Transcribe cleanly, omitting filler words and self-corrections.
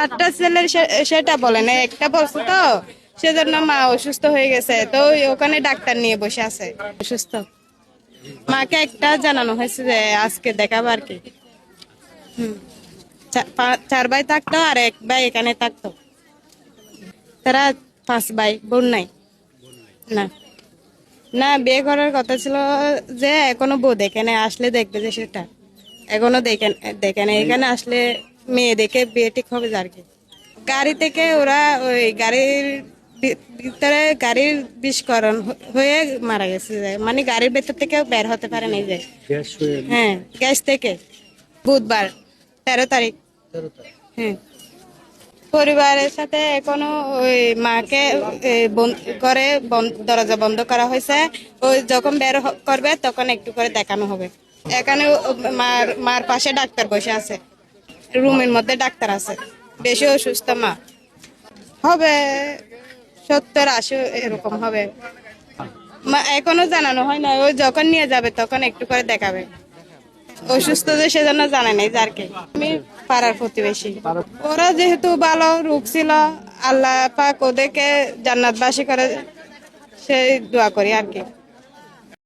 একটা ছেলের সেটা বলে না, একটা বলছে তো, সেজন্য মা অসুস্থ হয়ে গেছে, তো ওখানে ডাক্তার নিয়ে বসে আছে অসুস্থ। মাকে একটা জানানো হয়েছে যে আজকে দেখাবো আর কি। হুম। চার ভাই থাকতো আর এক ভাই এখানে থাকতো। তারা 5 ভাই, বোন নাই। না, না, বিয়ে করার কথা ছিল, যে এখনো বউ দেখে নাই, আসলে দেখবে যে সেটা এখনো দেখেন দেখে নাই, এখানে আসলে মেয়ে দেখে বিয়ে ঠিক হবে আর কি। গাড়ি থেকে ওরা ওই গাড়ির ভিতরে গাড়ির বিস্ফোরণ হয়ে মারা গেছে, মানে গাড়ির ভেতর থেকে বের হতে পারে নাই যে। হ্যাঁ, গ্যাস থেকে। বুধবার, 13 তারিখ। হ্যাঁ, পরিবারের সাথে এখনো ওই মাকে ঘরে দরজা বন্ধ করা হয়েছে। ওই যখন বের করবে তখন একটু করে দেখানো হবে। এখানে মার মার পাশে ডাক্তার বসে আছে, রুমের মধ্যে ডাক্তার আছে। বেশি অসুস্থ মা, হবে 70-80 এরকম হবে। মা এখনো জানানো হয় না, ওই যখন নিয়ে যাবে তখন একটু করে দেখাবে। অসুস্থ যে সেজন্য জানা নেই যার কে। আমি পাড়ার প্রতিবেশী। ওরা যেহেতু ভালো রূপ ছিল, আল্লাহ পাক ওদেরকে জান্নাতবাসী করে সেই দোয়া করি আর কি।